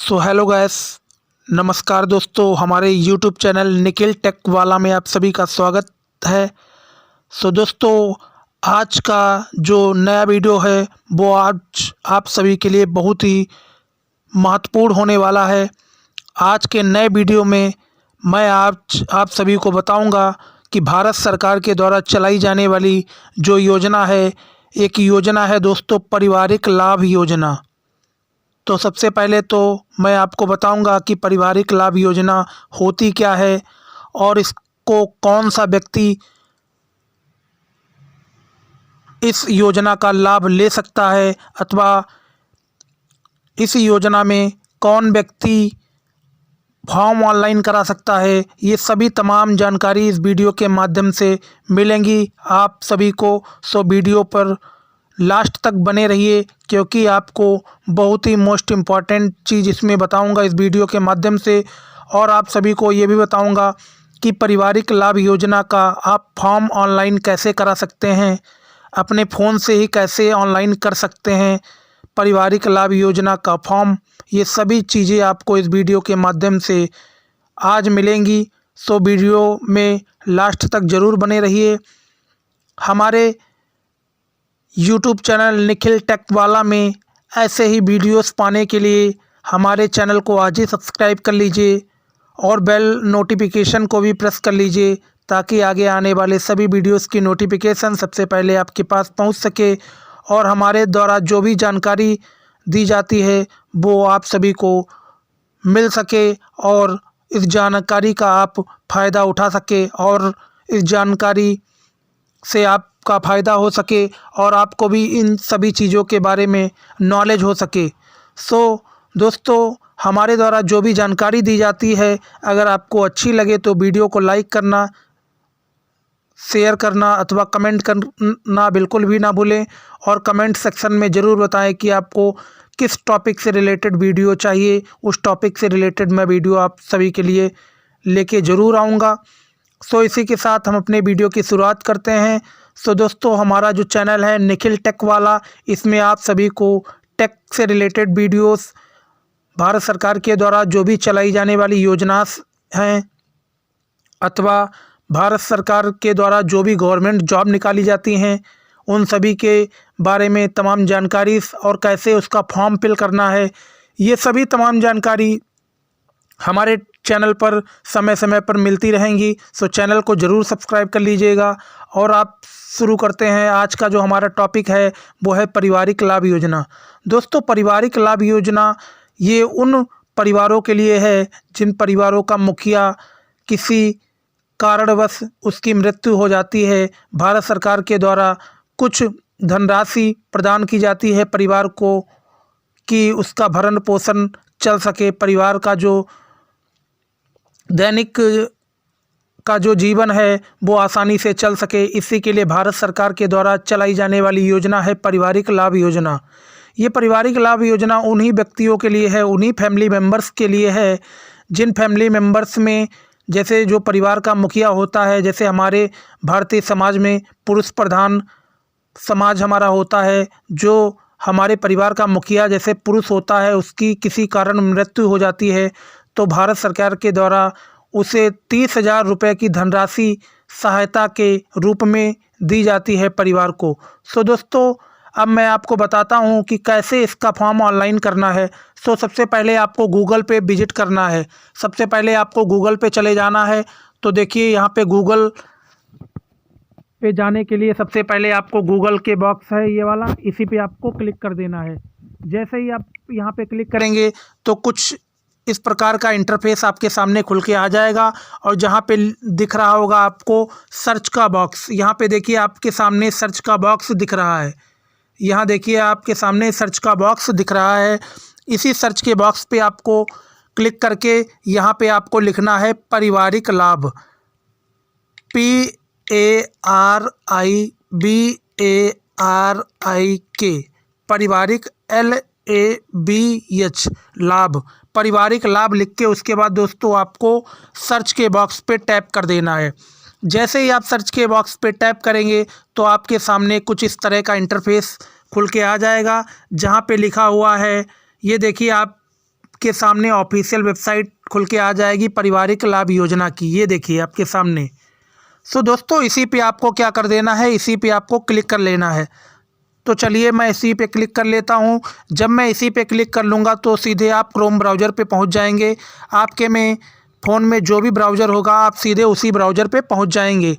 So hello guys, नमस्कार दोस्तों। हमारे यूट्यूब चैनल निखिल टेक वाला में आप सभी का स्वागत है। सो दोस्तों, आज का जो नया वीडियो है वो आज आप सभी के लिए बहुत ही महत्वपूर्ण होने वाला है। आज के नए वीडियो में मैं आज आप सभी को बताऊंगा कि भारत सरकार के द्वारा चलाई जाने वाली जो योजना है, एक योजना है दोस्तों पारिवारिक लाभ योजना। तो सबसे पहले तो मैं आपको बताऊंगा कि पारिवारिक लाभ योजना होती क्या है और इसको कौन सा व्यक्ति इस योजना का लाभ ले सकता है, अथवा इस योजना में कौन व्यक्ति फॉर्म ऑनलाइन करा सकता है। ये सभी तमाम जानकारी इस वीडियो के माध्यम से मिलेंगी आप सभी को। सो वीडियो पर लास्ट तक बने रहिए, क्योंकि आपको बहुत ही मोस्ट इम्पॉर्टेंट चीज़ इसमें बताऊंगा इस वीडियो के माध्यम से। और आप सभी को ये भी बताऊंगा कि पारिवारिक लाभ योजना का आप फॉर्म ऑनलाइन कैसे करा सकते हैं, अपने फ़ोन से ही कैसे ऑनलाइन कर सकते हैं पारिवारिक लाभ योजना का फॉर्म। ये सभी चीज़ें आपको इस वीडियो के माध्यम से आज मिलेंगी। सो वीडियो में लास्ट तक ज़रूर बने रहिए। हमारे यूट्यूब चैनल निखिल टेक वाला में ऐसे ही वीडियोस पाने के लिए हमारे चैनल को आज ही सब्सक्राइब कर लीजिए और बेल नोटिफिकेशन को भी प्रेस कर लीजिए, ताकि आगे आने वाले सभी वीडियोस की नोटिफिकेशन सबसे पहले आपके पास पहुंच सके और हमारे द्वारा जो भी जानकारी दी जाती है वो आप सभी को मिल सके और इस जानकारी का आप फ़ायदा उठा सके और इस जानकारी से आपका फ़ायदा हो सके और आपको भी इन सभी चीज़ों के बारे में नॉलेज हो सके। सो दोस्तों, हमारे द्वारा जो भी जानकारी दी जाती है, अगर आपको अच्छी लगे तो वीडियो को लाइक करना, शेयर करना अथवा कमेंट करना बिल्कुल भी ना भूलें। और कमेंट सेक्शन में ज़रूर बताएं कि आपको किस टॉपिक से रिलेटेड वीडियो चाहिए। उस टॉपिक से रिलेटेड मैं वीडियो आप सभी के लिए लेके ज़रूर आऊँगा। सो इसी के साथ हम अपने वीडियो की शुरुआत करते हैं। सो दोस्तों, हमारा जो चैनल है निखिल टेक वाला, इसमें आप सभी को टेक से रिलेटेड वीडियोस, भारत सरकार के द्वारा जो भी चलाई जाने वाली योजना हैं अथवा भारत सरकार के द्वारा जो भी गवर्नमेंट जॉब निकाली जाती हैं, उन सभी के बारे में तमाम जानकारी और कैसे उसका फॉर्म फिल करना है, ये सभी तमाम जानकारी हमारे चैनल पर समय समय पर मिलती रहेंगी। सो चैनल को ज़रूर सब्सक्राइब कर लीजिएगा। और आप शुरू करते हैं। आज का जो हमारा टॉपिक है वो है पारिवारिक लाभ योजना। दोस्तों, पारिवारिक लाभ योजना ये उन परिवारों के लिए है जिन परिवारों का मुखिया किसी कारणवश उसकी मृत्यु हो जाती है। भारत सरकार के द्वारा कुछ धनराशि प्रदान की जाती है परिवार को कि उसका भरण पोषण चल सके, परिवार का जो दैनिक का जो जीवन है वो आसानी से चल सके। इसी के लिए भारत सरकार के द्वारा चलाई जाने वाली योजना है पारिवारिक लाभ योजना। ये पारिवारिक लाभ योजना उन्हीं व्यक्तियों के लिए है, उन्हीं फैमिली मेम्बर्स के लिए है जिन फैमिली मेम्बर्स में, जैसे जो परिवार का मुखिया होता है, जैसे हमारे भारतीय समाज में पुरुष प्रधान समाज हमारा होता है, जो हमारे परिवार का मुखिया जैसे पुरुष होता है, उसकी किसी कारण मृत्यु हो जाती है तो भारत सरकार के द्वारा उसे 30,000 रुपये की धनराशि सहायता के रूप में दी जाती है परिवार को। सो दोस्तों, अब मैं आपको बताता हूं कि कैसे इसका फॉर्म ऑनलाइन करना है। सो सबसे पहले आपको गूगल पे विजिट करना है। सबसे पहले आपको गूगल पे चले जाना है। तो देखिए, यहाँ पे गूगल पे जाने के लिए सबसे पहले आपको गूगल के बॉक्स है ये वाला, इसी पे आपको क्लिक कर देना है। जैसे ही आप यहाँ पे क्लिक करेंगे तो कुछ इस प्रकार का इंटरफेस आपके सामने खुल के आ जाएगा। और जहाँ पे दिख रहा होगा आपको सर्च का बॉक्स, यहाँ पे देखिए आपके सामने सर्च का बॉक्स दिख रहा है। यहाँ देखिए आपके सामने सर्च का बॉक्स दिख रहा है। इसी सर्च के बॉक्स पे आपको क्लिक करके यहाँ पे आपको लिखना है पारिवारिक लाभ, PARIBARIK, पारिवारिक LABH, लाभ, पारिवारिक लाभ लिख के उसके बाद दोस्तों आपको सर्च के बॉक्स पे टैप कर देना है। जैसे ही आप सर्च के बॉक्स पे टैप करेंगे तो आपके सामने कुछ इस तरह का इंटरफेस खुल के आ जाएगा, जहाँ पे लिखा हुआ है, ये देखिए आप आपके सामने ऑफिशियल वेबसाइट खुल के आ जाएगी पारिवारिक लाभ योजना की। ये देखिए आपके सामने। सो दोस्तों इसी पे आपको क्या कर देना है, इसी पे आपको क्लिक कर लेना है। तो चलिए मैं इसी पे क्लिक कर लेता हूँ। जब मैं इसी पे क्लिक कर लूँगा तो सीधे आप क्रोम ब्राउज़र पे पहुँच जाएंगे। आपके में फ़ोन में जो भी ब्राउज़र होगा आप सीधे उसी ब्राउज़र पे पहुँच जाएंगे।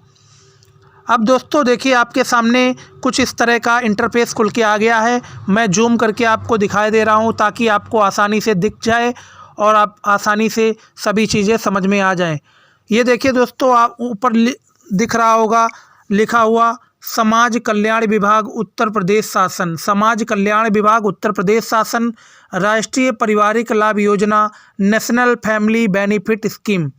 अब दोस्तों देखिए आपके सामने कुछ इस तरह का इंटरफेस खुल के आ गया है। मैं जूम करके आपको दिखाई दे रहा हूँ ताकि आपको आसानी से दिख जाए और आप आसानी से सभी चीज़ें समझ में आ जाएं। ये देखिए दोस्तों, आप ऊपर दिख रहा होगा लिखा हुआ समाज कल्याण विभाग उत्तर प्रदेश शासन, समाज कल्याण विभाग उत्तर प्रदेश शासन, राष्ट्रीय पारिवारिक लाभ योजना, नेशनल फैमिली बेनिफिट स्कीम।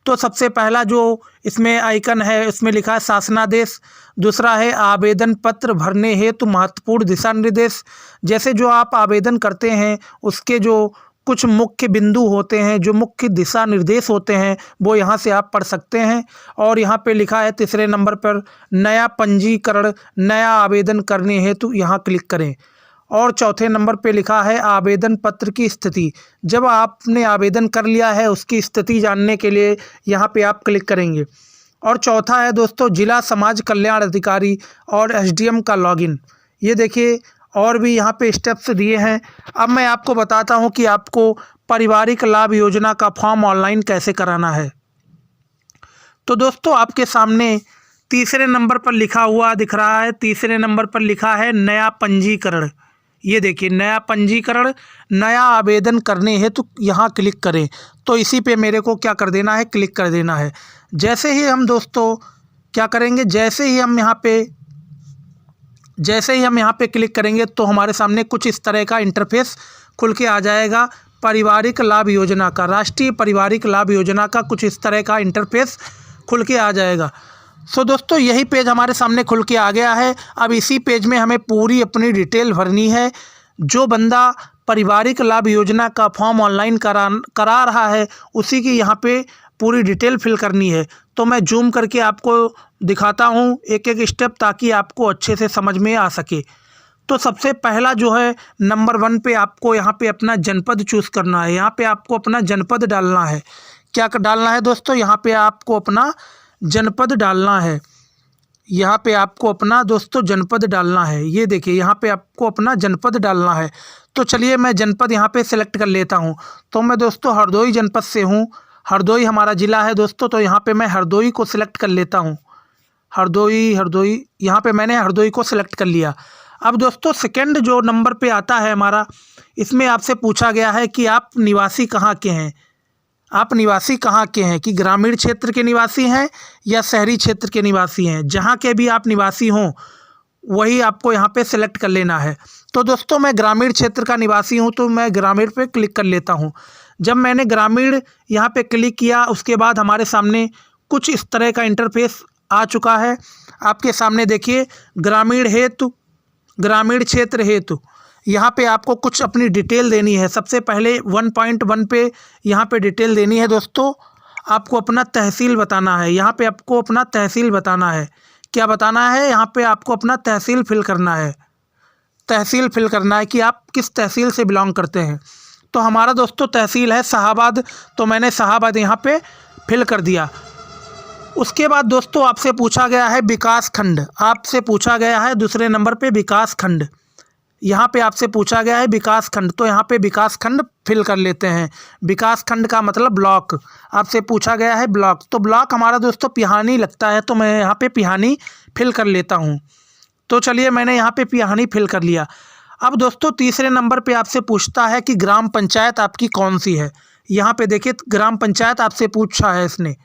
तो सबसे पहला जो इसमें आइकन है उसमें लिखा है शासनादेश। दूसरा है आवेदन पत्र भरने हेतु महत्वपूर्ण दिशा निर्देश। जैसे जो आप आवेदन करते हैं उसके जो कुछ मुख्य बिंदु होते हैं, जो मुख्य दिशा निर्देश होते हैं, वो यहाँ से आप पढ़ सकते हैं। और यहाँ पे लिखा है तीसरे नंबर पर नया पंजीकरण, नया आवेदन करने हेतु यहाँ क्लिक करें। और चौथे नंबर पे लिखा है आवेदन पत्र की स्थिति। जब आपने आवेदन कर लिया है उसकी स्थिति जानने के लिए यहाँ पे आप क्लिक करेंगे। और चौथा है दोस्तों जिला समाज कल्याण अधिकारी और एसडीएम का लॉगिन। ये देखिए और भी यहाँ पे स्टेप्स दिए हैं। अब मैं आपको बताता हूँ कि आपको पारिवारिक लाभ योजना का फॉर्म ऑनलाइन कैसे कराना है। तो दोस्तों आपके सामने तीसरे नंबर पर लिखा हुआ दिख रहा है, तीसरे नंबर पर लिखा है नया पंजीकरण। ये देखिए नया पंजीकरण, नया आवेदन करने हेतु तो यहाँ क्लिक करें। तो इसी पे मेरे को क्या कर देना है, क्लिक कर देना है। जैसे ही हम दोस्तों क्या करेंगे, जैसे ही हम यहाँ पे क्लिक करेंगे तो हमारे सामने कुछ इस तरह का इंटरफेस खुल के आ जाएगा। पारिवारिक लाभ योजना का, राष्ट्रीय पारिवारिक लाभ योजना का कुछ इस तरह का इंटरफेस खुल के आ जाएगा। सो दोस्तों यही पेज हमारे सामने खुल के आ गया है। अब इसी पेज में हमें पूरी अपनी डिटेल भरनी है। जो बंदा पारिवारिक लाभ योजना का फॉर्म ऑनलाइन करा रहा है उसी की यहाँ पे पूरी डिटेल फिल करनी है। तो मैं जूम करके आपको दिखाता हूँ एक एक स्टेप ताकि आपको अच्छे से समझ में आ सके। तो सबसे पहला जो है नंबर 1 पे आपको यहाँ पे अपना जनपद चूज़ करना है। यहाँ पे आपको अपना जनपद डालना है। क्या डालना है दोस्तों, यहाँ पे आपको अपना जनपद डालना है। यहाँ पे आपको अपना दोस्तों जनपद डालना है। ये देखिए यहाँ पे आपको अपना जनपद डालना है। तो चलिए मैं जनपद यहाँ पे सिलेक्ट कर लेता हूँ। तो मैं दोस्तों हरदोई जनपद से हूँ, हरदोई हमारा ज़िला है दोस्तों। तो यहाँ पे मैं हरदोई को सिलेक्ट कर लेता हूँ। हरदोई यहाँ पे मैंने हरदोई को सिलेक्ट कर लिया। अब दोस्तों सेकंड जो नंबर पे आता है हमारा, इसमें आपसे पूछा गया है कि आप निवासी कहाँ के हैं। आप निवासी कहाँ के हैं, कि ग्रामीण क्षेत्र के निवासी हैं या शहरी क्षेत्र के निवासी हैं। जहाँ के भी आप निवासी हों वही आपको यहाँ पे सिलेक्ट कर लेना है। तो दोस्तों मैं ग्रामीण क्षेत्र का निवासी हूँ तो मैं ग्रामीण पे क्लिक कर लेता हूँ। जब मैंने ग्रामीण यहाँ पे क्लिक किया उसके बाद हमारे सामने कुछ इस तरह का इंटरफेस आ चुका है। आपके सामने देखिए ग्रामीण हेतु, ग्रामीण क्षेत्र हेतु यहाँ पे आपको कुछ अपनी डिटेल देनी है। सबसे पहले 1.1 पे यहाँ पे डिटेल देनी है दोस्तों। आपको अपना तहसील बताना है। यहाँ पे आपको अपना तहसील बताना है। क्या बताना है, यहाँ पे आपको अपना तहसील फिल करना है। तहसील फिल करना है कि आप किस तहसील से बिलोंग करते हैं। तो हमारा दोस्तों तहसील है शाहाबाद, तो मैंने शाहाबाद यहाँ पे फिल कर दिया। उसके बाद दोस्तों आपसे पूछा गया है विकास खंड, आपसे पूछा गया है दूसरे नंबर पे विकास खंड। यहाँ पे आपसे पूछा गया है विकास खंड, तो यहाँ पे विकास खंड फिल कर लेते हैं। विकास खंड का मतलब ब्लॉक, आपसे पूछा गया है ब्लॉक। तो ब्लॉक हमारा दोस्तों पिहानी लगता है, तो मैं यहाँ पे पिहानी फिल कर लेता हूँ। तो चलिए मैंने यहाँ पे पिहानी फिल कर लिया। अब दोस्तों तीसरे नंबर पे आपसे पूछता है कि ग्राम पंचायत आपकी कौन सी है। यहाँ पे देखिए ग्राम पंचायत आपसे पूछा है इसने,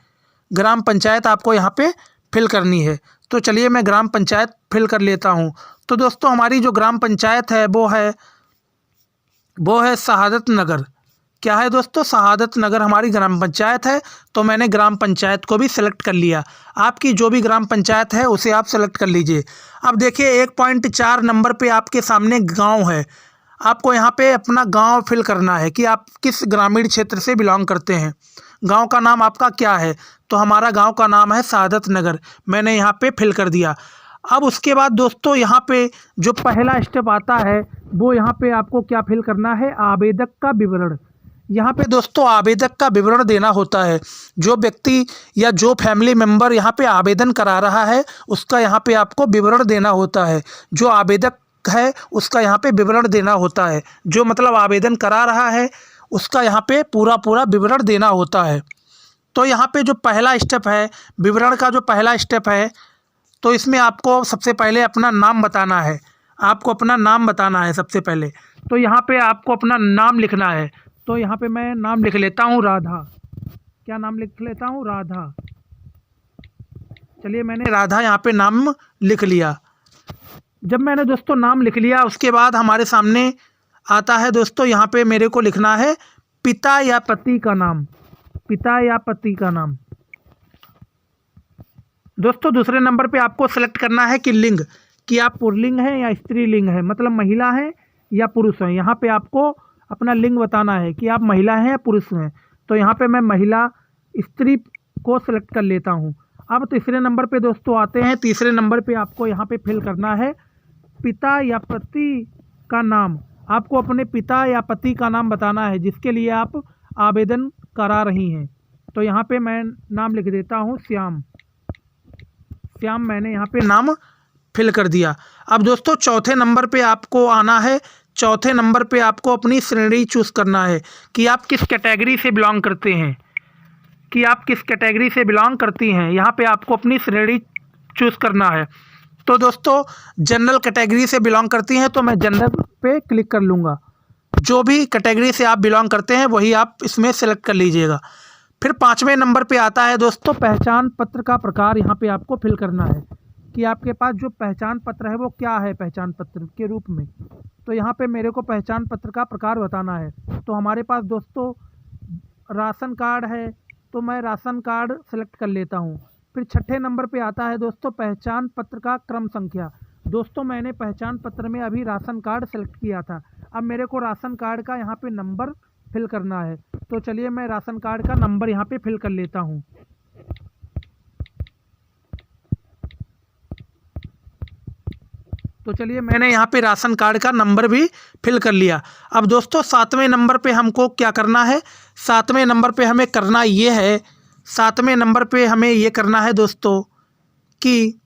ग्राम पंचायत आपको यहाँ पे फिल करनी है। तो चलिए मैं ग्राम पंचायत फिल कर लेता हूँ। तो दोस्तों हमारी जो ग्राम पंचायत है वो है शहादत नगर। क्या है दोस्तों, शहादत नगर हमारी ग्राम पंचायत है। तो मैंने ग्राम पंचायत को भी सिलेक्ट कर लिया। आपकी जो भी ग्राम पंचायत है उसे आप सेलेक्ट कर लीजिए। अब देखिए 1.4 नंबर पे आपके सामने गांव है। आपको यहाँ पे अपना गांव फिल करना है कि आप किस ग्रामीण क्षेत्र से बिलोंग करते हैं। गांव का नाम आपका क्या है, तो हमारा गांव का नाम है शहादत नगर। मैंने यहाँ पे फिल कर दिया। अब उसके बाद दोस्तों यहाँ पे जो पहला स्टेप आता है वो यहाँ पे आपको क्या फिल करना है, आवेदक का विवरण। यहाँ पे दोस्तों आवेदक का विवरण देना होता है। जो व्यक्ति या जो फैमिली मेंबर यहाँ पे आवेदन करा रहा है उसका यहाँ पे आपको विवरण देना होता है। जो आवेदक है उसका यहाँ पे विवरण देना होता है। जो मतलब आवेदन करा रहा है उसका यहाँ पे पूरा पूरा विवरण देना होता है। तो यहाँ पे जो पहला स्टेप है, विवरण का जो पहला स्टेप है, तो इसमें आपको सबसे पहले अपना नाम बताना है। आपको अपना नाम बताना है सबसे पहले। तो यहाँ पे आपको अपना नाम लिखना है। तो यहाँ पे मैं नाम लिख लेता हूँ राधा। क्या नाम लिख लेता हूँ? राधा। चलिए मैंने राधा यहाँ पे नाम लिख लिया। जब मैंने दोस्तों नाम लिख लिया उसके बाद हमारे सामने आता है दोस्तों, यहाँ पे मेरे को लिखना है पिता या पति का नाम। पिता या पति का नाम। दोस्तों दूसरे नंबर पे आपको सेलेक्ट करना है कि लिंग, कि आप पुल्लिंग हैं या स्त्रीलिंग है, मतलब महिला हैं या पुरुष हैं। यहाँ पे आपको अपना लिंग बताना है कि आप महिला हैं या पुरुष हैं। तो यहाँ पे मैं महिला स्त्री को सेलेक्ट कर लेता हूँ। अब तीसरे नंबर पे दोस्तों आते हैं। तीसरे नंबर पे आपको यहाँ पे फिल करना है पिता या पति का नाम। आपको अपने पिता या पति का नाम बताना है जिसके लिए आप आवेदन करा रही हैं। तो यहाँ पे मैं नाम लिख देता हूँ श्याम। श्याम मैंने यहाँ पे नाम फिल कर दिया। अब दोस्तों चौथे नंबर पे आपको आना है। चौथे नंबर पे आपको अपनी श्रेणी चूज़ करना है कि आप किस कैटेगरी से बिलोंग करते हैं, कि आप किस कैटेगरी से बिलोंग करती हैं। यहाँ पे आपको अपनी श्रेणी चूज़ करना है। तो दोस्तों जनरल कैटेगरी से बिलोंग करती हैं तो मैं जनरल पे क्लिक कर लूँगा। जो भी कैटेगरी से आप बिलोंग करते हैं वही आप इसमें सेलेक्ट कर लीजिएगा। फिर पाँचवें नंबर पे आता है दोस्तों पहचान पत्र का प्रकार। यहाँ पे आपको फिल करना है कि आपके पास जो पहचान पत्र है वो क्या है पहचान पत्र के रूप में। तो यहाँ पे मेरे को पहचान पत्र का प्रकार बताना है। तो हमारे पास दोस्तों राशन कार्ड है तो मैं राशन कार्ड सेलेक्ट कर लेता हूँ। फिर छठे नंबर पे आता है दोस्तों पहचान पत्र का क्रम संख्या। दोस्तों मैंने पहचान पत्र में अभी राशन कार्ड सेलेक्ट किया था। अब मेरे को राशन कार्ड का यहाँ पे नंबर फिल करना है। तो चलिए मैं राशन कार्ड का नंबर यहाँ पे फिल कर लेता हूँ। तो चलिए मैंने यहाँ पे राशन कार्ड का नंबर भी फिल कर लिया। अब दोस्तों सातवें नंबर पे हमको क्या करना है? सातवें नंबर पे हमें करना ये है, सातवें नंबर पे हमें ये करना है दोस्तों कि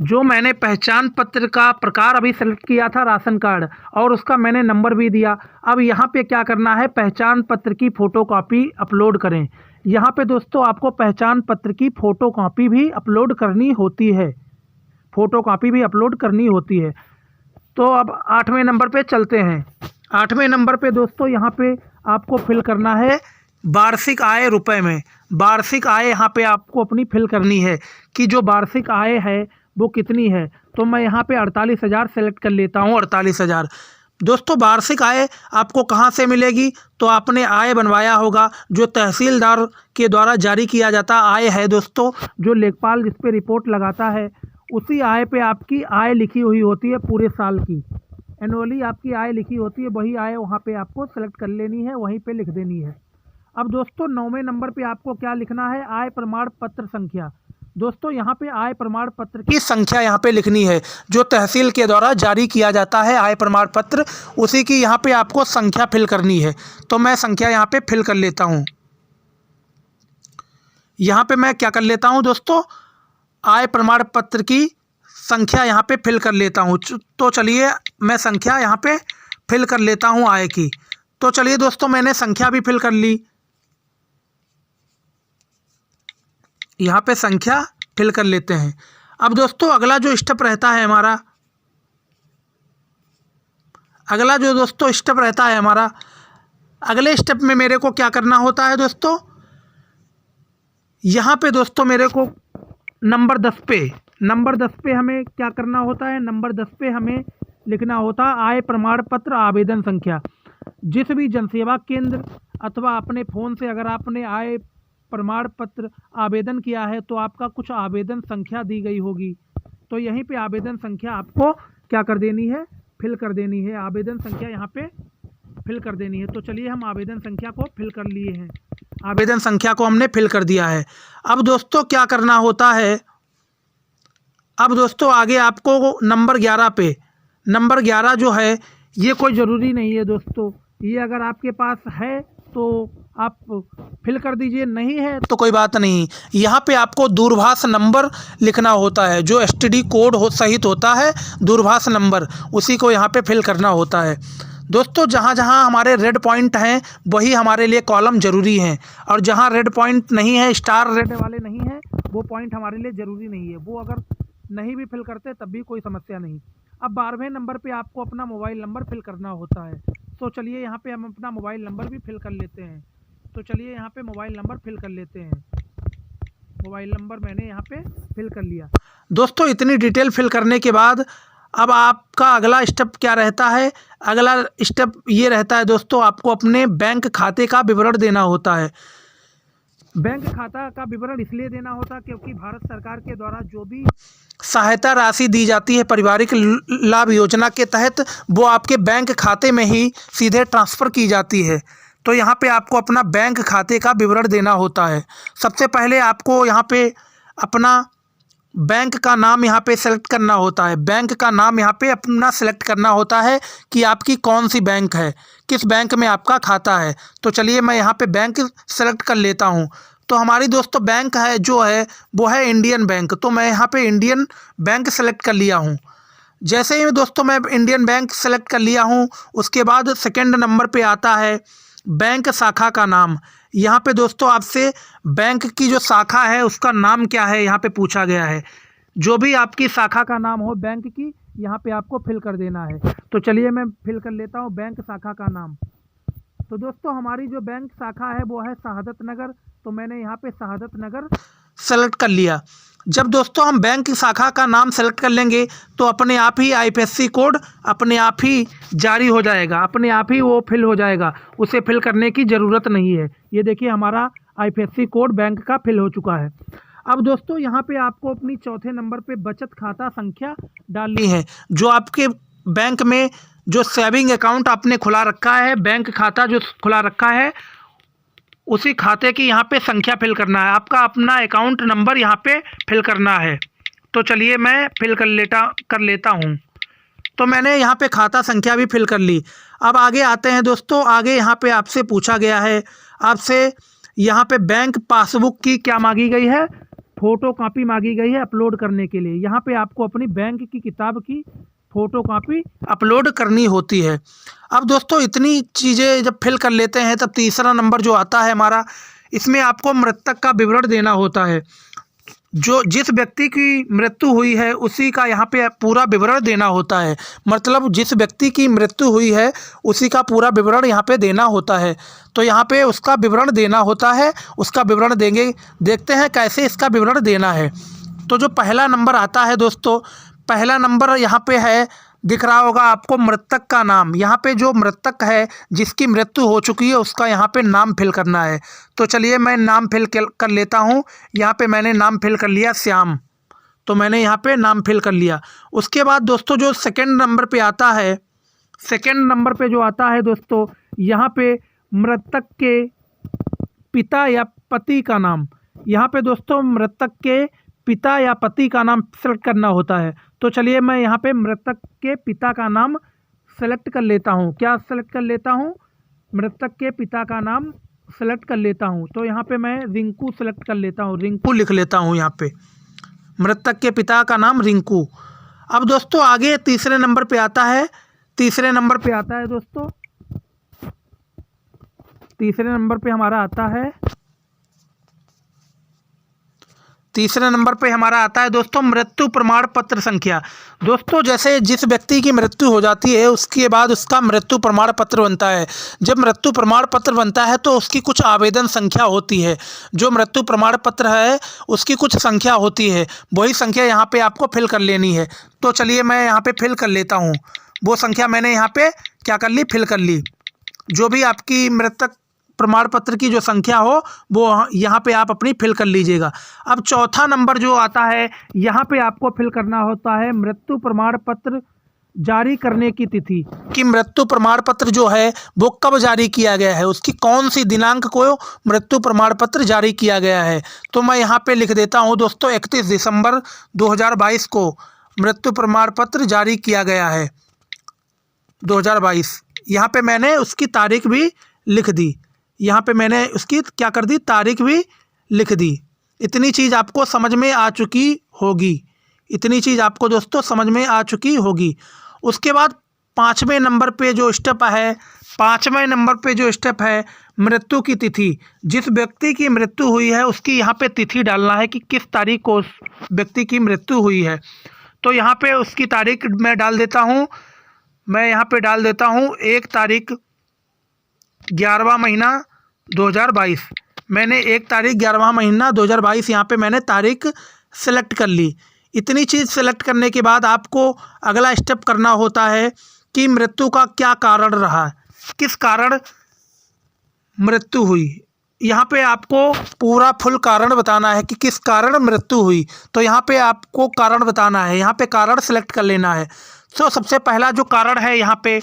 जो मैंने पहचान पत्र का प्रकार अभी सेलेक्ट किया था राशन कार्ड और उसका मैंने नंबर भी दिया। अब यहाँ पे क्या करना है? पहचान पत्र की फ़ोटोकॉपी अपलोड करें। यहाँ पे दोस्तों आपको पहचान पत्र की फ़ोटोकॉपी भी अपलोड करनी होती है। फ़ोटोकॉपी भी अपलोड करनी होती है। तो अब आठवें नंबर पे चलते हैं। आठवें नंबर पे दोस्तों यहाँ पे आपको फिल करना है वार्षिक आय रुपए में। वार्षिक आय यहाँ पे आपको अपनी फिल करनी है कि जो वार्षिक आय है वो कितनी है। तो मैं यहाँ पे 48,000 सेलेक्ट कर लेता हूँ। 48,000 दोस्तों वार्षिक आय आपको कहाँ से मिलेगी? तो आपने आय बनवाया होगा जो तहसीलदार के द्वारा जारी किया जाता आय है दोस्तों। जो लेखपाल जिस पे रिपोर्ट लगाता है उसी आय पे आपकी आय लिखी हुई होती है पूरे साल की। एनुअली आपकी आय लिखी होती है, वही आय वहाँ पे आपको सेलेक्ट कर लेनी है, वहीं पे लिख देनी है। अब दोस्तों 9वें नंबर पे आपको क्या लिखना है? आय प्रमाण पत्र संख्या। दोस्तों यहाँ पे आय प्रमाण पत्र की संख्या यहाँ पे लिखनी है जो तहसील के द्वारा जारी किया जाता है आय प्रमाण पत्र, उसी की यहाँ पे आपको संख्या फिल करनी है। तो मैं संख्या यहाँ पे फिल कर लेता हूँ। यहाँ पे मैं क्या कर लेता हूँ दोस्तों? आय प्रमाण पत्र की संख्या यहाँ पे फिल कर लेता हूँ। तो चलिए मैं संख्या यहाँ पे फिल कर लेता हूँ आय की। तो चलिए दोस्तों मैंने संख्या भी फिल कर ली। यहाँ पे संख्या फिल कर लेते हैं। अब दोस्तों अगला जो स्टेप रहता है हमारा, अगला जो दोस्तों स्टेप रहता है हमारा, अगले स्टेप में मेरे को क्या करना होता है दोस्तों? यहाँ पे दोस्तों मेरे को नंबर 10 पे हमें क्या करना होता है? नंबर 10 पे हमें लिखना होता है आय प्रमाण पत्र आवेदन संख्या। जिस भी जनसेवा केंद्र अथवा अपने फ़ोन से अगर आपने आय प्रमाण पत्र आवेदन किया है तो आपका कुछ आवेदन संख्या दी गई होगी। तो यहीं पे आवेदन संख्या आपको क्या कर देनी है? फिल कर देनी है। आवेदन संख्या यहाँ पे फिल कर देनी है। तो चलिए हम आवेदन संख्या को फिल कर लिए हैं। आवेदन संख्या को हमने फिल कर दिया है। अब दोस्तों क्या करना होता है? अब दोस्तों आगे आपको नंबर 11 पे, नंबर 11 जो है ये कोई ज़रूरी नहीं है दोस्तों, ये अगर आपके पास है तो आप फिल कर दीजिए, नहीं है तो कोई बात नहीं। यहाँ पे आपको दूरभाष नंबर लिखना होता है, जो एसटीडी कोड सहित होता है दूरभाष नंबर, उसी को यहाँ पे फिल करना होता है। दोस्तों जहाँ जहाँ हमारे रेड पॉइंट हैं वही हमारे लिए कॉलम ज़रूरी हैं, और जहाँ रेड पॉइंट नहीं है, स्टार रेड वाले नहीं हैं, वो पॉइंट हमारे लिए ज़रूरी नहीं है। वो अगर नहीं भी फिल करते तब भी कोई समस्या नहीं। अब 12वें नंबर पे आपको अपना मोबाइल नंबर फिल करना होता है। तो चलिए यहाँ पे हम अपना मोबाइल नंबर भी फिल कर लेते हैं। तो चलिए यहाँ पे मोबाइल नंबर फिल कर लेते हैं। मोबाइल नंबर मैंने यहाँ पे फिल कर लिया। दोस्तों इतनी डिटेल फिल करने के बाद अब आपका अगला स्टेप क्या रहता है? अगला स्टेप ये रहता है दोस्तों, आपको अपने बैंक खाते का विवरण देना होता है। बैंक खाता का विवरण इसलिए देना होता है क्योंकि भारत सरकार के द्वारा जो भी सहायता राशि दी जाती है पारिवारिक लाभ योजना के तहत, वो आपके बैंक खाते में ही सीधे ट्रांसफ़र की जाती है। तो यहाँ पे आपको अपना बैंक खाते का विवरण देना होता है। सबसे पहले आपको यहाँ पे अपना बैंक का नाम यहाँ पे सेलेक्ट करना होता है। बैंक का नाम यहाँ पे अपना सेलेक्ट करना होता है कि आपकी कौन सी बैंक है, किस बैंक में आपका खाता है। तो चलिए मैं यहाँ पे बैंक सेलेक्ट कर लेता हूँ। तो हमारी दोस्तों बैंक है जो है वो है इंडियन बैंक। तो मैं यहाँ पे इंडियन बैंक सेलेक्ट कर लिया हूँ। जैसे ही दोस्तों मैं इंडियन बैंक सेलेक्ट कर लिया हूँ, उसके बाद सेकंड नंबर पे आता है बैंक शाखा का नाम। यहाँ पे दोस्तों आपसे बैंक की जो शाखा है उसका नाम क्या है यहाँ पे पूछा गया है। जो भी आपकी शाखा का नाम हो बैंक की, यहाँ पे आपको फिल कर देना है। तो चलिए मैं फिल कर लेता हूँ बैंक शाखा का नाम। तो दोस्तों हमारी जो बैंक शाखा है वो है शहादत नगर। तो मैंने यहाँ पे शहादत नगर सेलेक्ट कर लिया। जब दोस्तों हम बैंक की शाखा का नाम सेलेक्ट कर लेंगे तो अपने आप ही आईएफएससी कोड अपने आप ही जारी हो जाएगा, अपने आप ही वो फिल हो जाएगा, उसे फिल करने की ज़रूरत नहीं है। ये देखिए हमारा आईएफएससी कोड बैंक का फिल हो चुका है। अब दोस्तों यहाँ पे आपको अपनी चौथे नंबर पे बचत खाता संख्या डालनी है। जो आपके बैंक में जो सेविंग अकाउंट आपने खुला रखा है, बैंक खाता जो खुला रखा है, उसी खाते की यहाँ पे संख्या फिल करना है। आपका अपना अकाउंट नंबर यहाँ पे फिल करना है। तो चलिए मैं फिल कर लेता हूँ। तो मैंने यहाँ पे खाता संख्या भी फिल कर ली। अब आगे आते हैं दोस्तों। आगे यहाँ पे आपसे पूछा गया है, आपसे यहाँ पे बैंक पासबुक की क्या मांगी गई है, फ़ोटो कॉपी मांगी गई है अपलोड करने के लिए। यहाँ पे आपको अपनी बैंक की किताब की फ़ोटो कॉपी अपलोड करनी होती है। अब दोस्तों इतनी चीज़ें जब फिल कर लेते हैं तब तीसरा नंबर जो आता है हमारा, इसमें आपको मृतक का विवरण देना होता है। जो जिस व्यक्ति की मृत्यु हुई है उसी का यहाँ पे पूरा विवरण देना होता है। मतलब जिस व्यक्ति की मृत्यु हुई है उसी का पूरा विवरण यहाँ पे देना होता है। तो यहाँ पे उसका विवरण देना होता है, उसका विवरण देंगे। देखते हैं कैसे इसका विवरण देना है। तो जो पहला नंबर आता है दोस्तों, पहला नंबर यहाँ पे है, दिख रहा होगा आपको मृतक का नाम। यहाँ पे जो मृतक है जिसकी मृत्यु हो चुकी है उसका यहाँ पे नाम फिल करना है। तो चलिए मैं नाम फिल कर लेता हूँ। यहाँ पे मैंने नाम फिल कर लिया श्याम। तो मैंने यहाँ पे नाम फिल कर लिया। उसके बाद दोस्तों जो सेकंड नंबर पे आता है, सेकंड नंबर पे जो आता है दोस्तों, यहाँ पे मृतक के पिता या पति का नाम। यहाँ पे दोस्तों मृतक के पिता या पति का नाम सेलेक्ट करना होता है। तो चलिए मैं यहाँ पे मृतक के पिता का नाम सेलेक्ट कर लेता हूँ। क्या सेलेक्ट कर लेता हूँ? मृतक के पिता का नाम सेलेक्ट कर लेता हूँ। तो यहाँ पे मैं रिंकू सेलेक्ट कर लेता हूँ, रिंकू लिख लेता हूँ यहाँ पे। मृतक के पिता का नाम रिंकू। अब दोस्तों आगे तीसरे नंबर पे आता है, तीसरे नंबर पे आता है दोस्तों, तीसरे नंबर पे हमारा आता है, तीसरे नंबर पे हमारा आता है दोस्तों मृत्यु प्रमाण पत्र संख्या। दोस्तों जैसे जिस व्यक्ति की मृत्यु हो जाती है उसके बाद उसका मृत्यु प्रमाण पत्र बनता है। जब मृत्यु प्रमाण पत्र बनता है तो उसकी कुछ आवेदन संख्या होती है। जो मृत्यु प्रमाण पत्र है उसकी कुछ संख्या होती है, वही संख्या यहाँ पे आपको फिल कर लेनी है। तो चलिए मैं यहाँ पे फिल कर लेता हूँ। वो संख्या मैंने यहाँ पे क्या कर ली, फिल कर ली। जो भी आपकी मृतक प्रमाण पत्र की जो संख्या हो वो यहाँ पे आप अपनी फिल कर लीजिएगा। अब चौथा नंबर जो आता है, यहाँ पे आपको फिल करना होता है मृत्यु प्रमाण पत्र जारी करने की तिथि, कि मृत्यु प्रमाण पत्र जो है वो कब जारी किया गया है, उसकी कौन सी दिनांक को मृत्यु प्रमाण पत्र जारी किया गया है। तो मैं यहाँ पे लिख देता हूँ दोस्तों 31 दिसंबर 2022 को मृत्यु प्रमाण पत्र जारी किया गया है, 2022। यहाँ पे मैंने उसकी तारीख भी लिख दी, यहाँ पे मैंने उसकी क्या कर दी, तारीख भी लिख दी। इतनी चीज़ आपको समझ में आ चुकी होगी, इतनी चीज़ आपको दोस्तों समझ में आ चुकी होगी। उसके बाद 5वें नंबर पे जो स्टेप है, 5वें नंबर पे जो स्टेप है, मृत्यु की तिथि। जिस व्यक्ति की मृत्यु हुई है उसकी यहाँ पे तिथि डालना है कि किस तारीख को उस व्यक्ति की मृत्यु हुई है। तो यहाँ पे उसकी तारीख मैं डाल देता हूँ, मैं यहाँ पे डाल देता हूँ 1 तारीख 11वां महीना 2022। मैंने 1 तारीख 11वां महीना 2022 यहाँ पे मैंने तारीख सेलेक्ट कर ली। इतनी चीज़ सेलेक्ट करने के बाद आपको अगला स्टेप करना होता है कि मृत्यु का क्या कारण रहा, किस कारण मृत्यु हुई। यहाँ पे आपको पूरा फुल कारण बताना है कि किस कारण मृत्यु हुई। तो यहाँ पे आपको कारण बताना है, यहाँ पे कारण सेलेक्ट कर लेना है। तो सबसे पहला जो कारण है यहाँ पे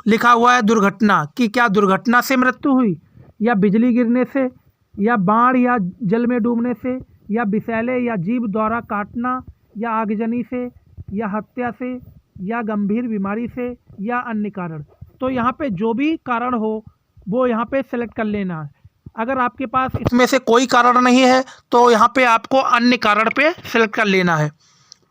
लिखा हुआ है दुर्घटना, कि क्या दुर्घटना से मृत्यु हुई, या बिजली गिरने से, या बाढ़ या जल में डूबने से, या विषैले या जीव द्वारा काटना, या आगजनी से, या हत्या से, या गंभीर बीमारी से, या अन्य कारण। तो यहाँ पे जो भी कारण हो वो यहाँ पे सेलेक्ट कर लेना है। अगर आपके पास इसमें से कोई कारण नहीं है तो यहाँ पे आपको अन्य कारण पे सेलेक्ट कर लेना है।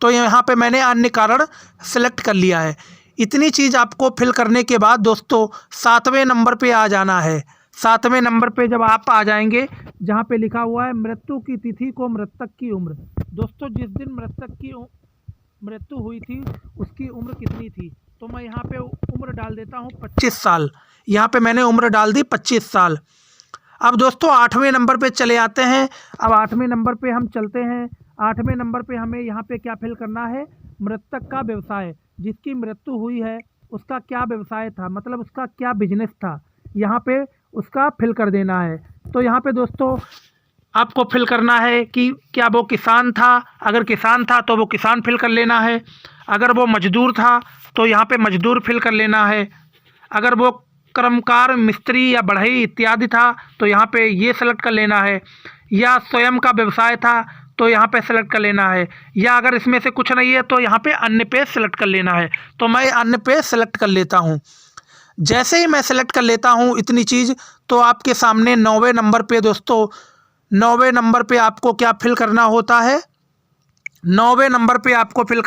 तो यहाँ पे मैंने अन्य कारण सेलेक्ट कर लिया है। इतनी चीज़ आपको फिल करने के बाद दोस्तों 7वें नंबर पे आ जाना है। 7वें नंबर पे जब आप आ जाएंगे जहाँ पे लिखा हुआ है मृत्यु की तिथि को मृतक की उम्र। दोस्तों जिस दिन मृतक की मृत्यु हुई थी उसकी उम्र कितनी थी, तो मैं यहाँ पे उम्र डाल देता हूँ 25 साल। यहाँ पे मैंने उम्र डाल दी 25 साल। अब दोस्तों 8वें नंबर पे चले आते हैं। अब 8वें नंबर पे हम चलते हैं। 8वें नंबर पे हमें यहाँ पे क्या फिल करना है, मृतक का व्यवसाय। जिसकी मृत्यु हुई है उसका क्या व्यवसाय था, मतलब उसका क्या बिजनेस था, यहाँ पे उसका फिल कर देना है। तो यहाँ पे दोस्तों आपको फिल करना है कि क्या वो किसान था, अगर किसान था तो वो किसान फिल कर लेना है। अगर वो मजदूर था तो यहाँ पे मजदूर फिल कर लेना है। अगर वो कर्मकार, मिस्त्री या बढ़ई इत्यादि था तो यहाँ पे ये सेलेक्ट कर लेना है। या स्वयं का व्यवसाय था तो यहाँ पे सेलेक्ट कर लेना है। या अगर इसमें से कुछ नहीं है तो यहाँ पे अन्य पे सेलेक्ट कर लेना है। तो मैं अन्य पे सेलेक्ट कर लेता हूँ। जैसे ही मैं सेलेक्ट कर लेता हूँ इतनी चीज़, तो आपके सामने 9वें नंबर पे दोस्तों, 9वें नंबर पे आपको क्या फिल करना होता है, 9वें नंबर पे आपको फिल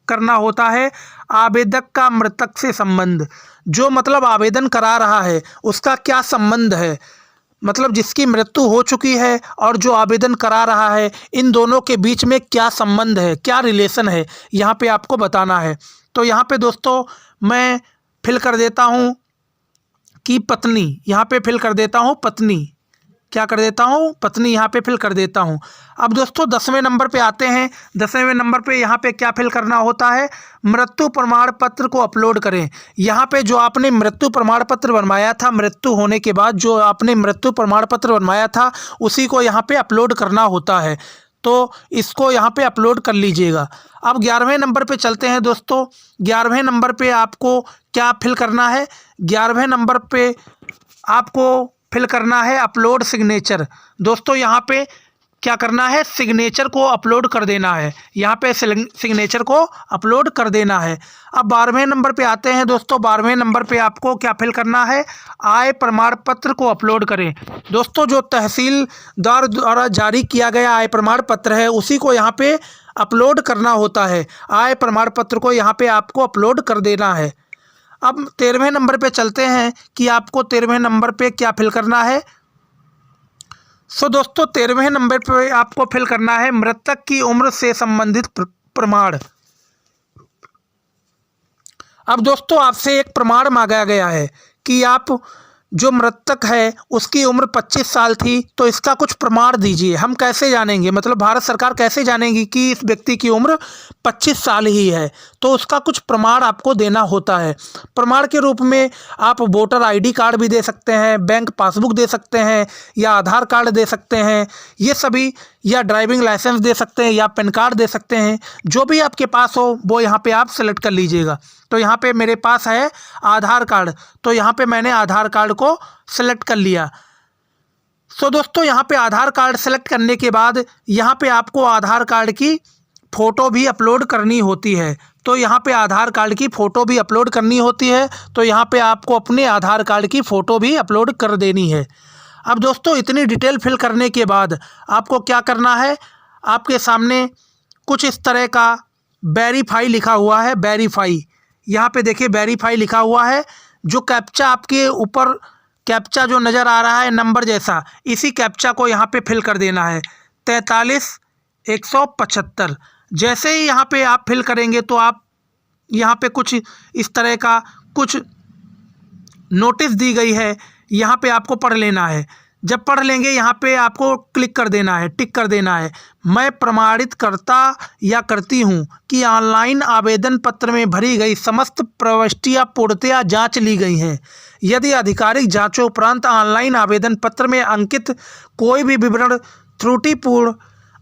करना होता है आवेदक का मृतक से संबंध। जो मतलब आवेदन करा रहा है उसका क्या संबंध है, मतलब जिसकी मृत्यु हो चुकी है और जो आवेदन करा रहा है इन दोनों के बीच में क्या संबंध है, क्या रिलेशन है, यहाँ पे आपको बताना है। तो यहाँ पे दोस्तों मैं फिल कर देता हूँ कि पत्नी, यहाँ पे फिल कर देता हूँ पत्नी, क्या कर देता हूँ, पत्नी यहाँ पे फिल कर देता हूँ। अब दोस्तों 10वें नंबर पे आते हैं। 10वें नंबर पे यहाँ पे क्या फिल करना होता है, मृत्यु प्रमाण पत्र को अपलोड करें। यहाँ पे जो आपने मृत्यु प्रमाण पत्र बनवाया था, मृत्यु होने के बाद जो आपने मृत्यु प्रमाण पत्र बनवाया था उसी को यहाँ पे अपलोड करना होता है। तो इसको यहाँ पे अपलोड कर लीजिएगा। अब 11वें नंबर पे चलते हैं दोस्तों। 11वें नंबर पे आपको क्या फिल करना है, 11वें नंबर पे आपको फिल करना है अपलोड सिग्नेचर। दोस्तों यहाँ पे क्या करना है, सिग्नेचर को अपलोड कर देना है। यहाँ पे सिग्नेचर को अपलोड कर देना है। अब 12वें नंबर पे आते हैं दोस्तों। 12वें नंबर पे आपको क्या फिल करना है, आय प्रमाण पत्र को अपलोड करें। दोस्तों जो तहसीलदार द्वारा जारी किया गया आय प्रमाण पत्र है उसी को यहाँ पे अपलोड करना होता है। आय प्रमाण पत्र को यहाँ पे आपको अपलोड कर देना है। अब 13वें नंबर पे चलते हैं कि आपको 13वें नंबर पे क्या फिल करना है। सो दोस्तों 13वें नंबर पे आपको फिल करना है मृतक की उम्र से संबंधित प्रमाण। अब दोस्तों आपसे एक प्रमाण मांगा गया है कि आप जो मृतक है उसकी उम्र 25 साल थी, तो इसका कुछ प्रमाण दीजिए। हम कैसे जानेंगे, मतलब भारत सरकार कैसे जानेगी कि इस व्यक्ति की उम्र 25 साल ही है, तो उसका कुछ प्रमाण आपको देना होता है। प्रमाण के रूप में आप वोटर आईडी कार्ड भी दे सकते हैं, बैंक पासबुक दे सकते हैं, या आधार कार्ड दे सकते हैं, ये सभी, या ड्राइविंग लाइसेंस दे सकते हैं, या पैन कार्ड दे सकते हैं। जो भी आपके पास हो वो यहाँ पे आप सेलेक्ट कर लीजिएगा। तो यहाँ पे मेरे पास है आधार कार्ड, तो यहाँ पे मैंने आधार कार्ड को सेलेक्ट कर लिया। सो दोस्तों यहाँ पे आधार कार्ड सेलेक्ट करने के बाद यहाँ पे आपको आधार कार्ड की फ़ोटो भी अपलोड करनी होती है। तो यहाँ पे आधार कार्ड की फ़ोटो भी अपलोड करनी होती है। तो यहाँ पे आपको अपने आधार कार्ड की फ़ोटो भी अपलोड कर देनी है। अब दोस्तों इतनी डिटेल फिल करने के बाद आपको क्या करना है, आपके सामने कुछ इस तरह का वेरीफाई लिखा हुआ है। वेरीफाई, यहाँ पे देखिए वेरीफाई लिखा हुआ है। जो कैप्चा आपके ऊपर कैप्चा जो नज़र आ रहा है नंबर जैसा, इसी कैप्चा को यहाँ पे फिल कर देना है 43,175। जैसे ही यहाँ पे आप फिल करेंगे तो आप यहाँ पे कुछ इस तरह का कुछ नोटिस दी गई है, यहाँ पे आपको पढ़ लेना है। जब पढ़ लेंगे यहाँ पे आपको क्लिक कर देना है, टिक कर देना है। मैं प्रमाणित करता या करती हूँ कि ऑनलाइन आवेदन पत्र में भरी गई समस्त प्रविष्टियाँ पूर्णतया जांच ली गई हैं। यदि आधिकारिक जांचों उपरांत ऑनलाइन आवेदन पत्र में अंकित कोई भी विवरण त्रुटिपूर्ण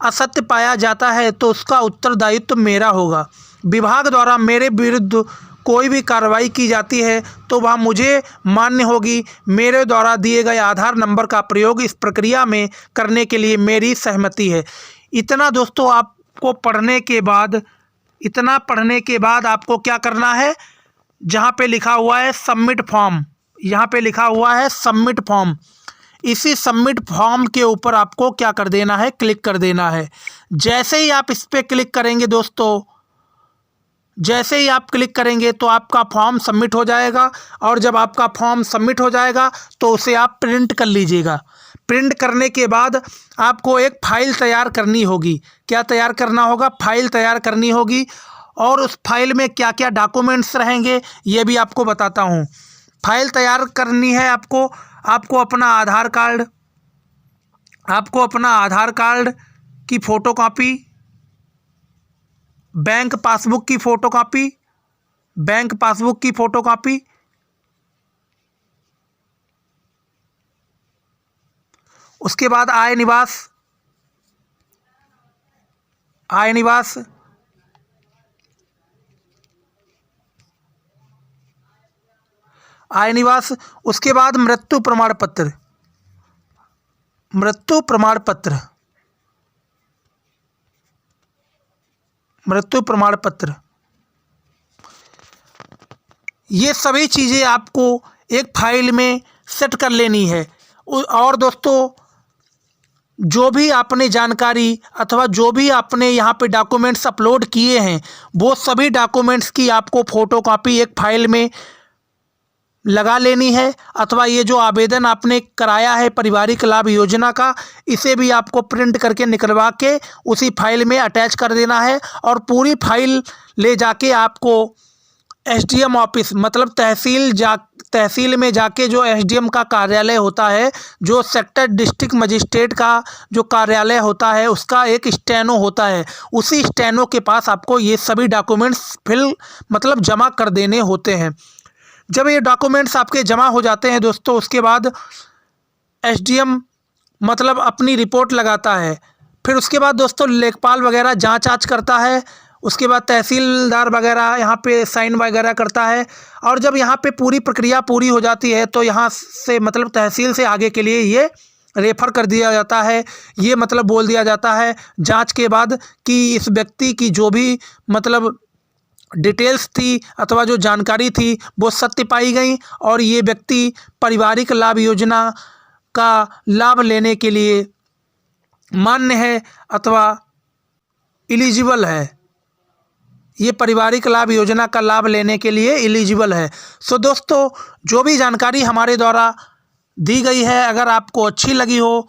असत्य पाया जाता है तो उसका उत्तरदायित्व मेरा होगा। विभाग द्वारा मेरे विरुद्ध कोई भी कार्रवाई की जाती है तो वह मुझे मान्य होगी। मेरे द्वारा दिए गए आधार नंबर का प्रयोग इस प्रक्रिया में करने के लिए मेरी सहमति है। इतना दोस्तों आपको पढ़ने के बाद आपको क्या करना है, जहाँ पे लिखा हुआ है सबमिट फॉर्म, यहाँ पे लिखा हुआ है सबमिट फॉर्म, इसी सबमिट फॉर्म के ऊपर आपको क्या कर देना है, क्लिक कर देना है। जैसे ही आप इस पर क्लिक करेंगे दोस्तों, जैसे ही आप क्लिक करेंगे तो आपका फॉर्म सबमिट हो जाएगा। और जब आपका फॉर्म सबमिट हो जाएगा तो उसे आप प्रिंट कर लीजिएगा। प्रिंट करने के बाद आपको एक फ़ाइल तैयार करनी होगी। क्या तैयार करना होगा? फाइल तैयार करनी होगी। और उस फाइल में क्या क्या डॉक्यूमेंट्स रहेंगे ये भी आपको बताता हूँ। फाइल तैयार करनी है आपको अपना आधार कार्ड की फ़ोटोकॉपी, बैंक पासबुक की फ़ोटोकॉपी, उसके बाद आय निवास, उसके बाद मृत्यु प्रमाण पत्र, ये सभी चीज़ें आपको एक फाइल में सेट कर लेनी है। और दोस्तों जो भी आपने जानकारी अथवा जो भी आपने यहाँ पे डॉक्यूमेंट्स अपलोड किए हैं वो सभी डॉक्यूमेंट्स की आपको फ़ोटोकॉपी एक फाइल में लगा लेनी है। अथवा ये जो आवेदन आपने कराया है पारिवारिक लाभ योजना का, इसे भी आपको प्रिंट करके निकलवा के उसी फाइल में अटैच कर देना है। और पूरी फाइल ले जाके आपको एसडीएम ऑफिस मतलब तहसील में जाके जो एसडीएम का कार्यालय होता है, जो सेक्टर डिस्ट्रिक्ट मजिस्ट्रेट का जो कार्यालय होता है, उसका एक स्टेनो होता है, उसी स्टेनो के पास आपको ये सभी डॉक्यूमेंट्स जमा कर देने होते हैं। जब ये डॉक्यूमेंट्स आपके जमा हो जाते हैं दोस्तों, उसके बाद एसडीएम अपनी रिपोर्ट लगाता है। फिर उसके बाद दोस्तों लेखपाल वगैरह जांच करता है। उसके बाद तहसीलदार वगैरह यहाँ पे साइन वगैरह करता है। और जब यहाँ पे पूरी प्रक्रिया पूरी हो जाती है तो यहाँ से तहसील से आगे के लिए ये रेफ़र कर दिया जाता है। ये बोल दिया जाता है जांच के बाद कि इस व्यक्ति की जो भी डिटेल्स थी अथवा जो जानकारी थी वो सत्य पाई गई और ये व्यक्ति पारिवारिक लाभ योजना का लाभ लेने के लिए मान्य है अथवा एलिजिबल है। ये पारिवारिक लाभ योजना का लाभ लेने के लिए एलिजिबल है। सो दोस्तों जो भी जानकारी हमारे द्वारा दी गई है, अगर आपको अच्छी लगी हो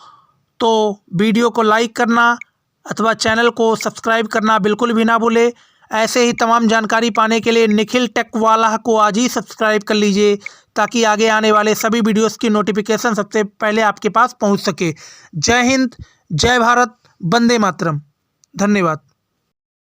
तो वीडियो को लाइक करना अथवा चैनल को सब्सक्राइब करना बिल्कुल भी ना भूले। ऐसे ही तमाम जानकारी पाने के लिए निखिल टेक वाला को आज ही सब्सक्राइब कर लीजिए ताकि आगे आने वाले सभी वीडियोस की नोटिफिकेशन सबसे पहले आपके पास पहुंच सके। जय हिंद, जय भारत, वंदे मातरम। धन्यवाद।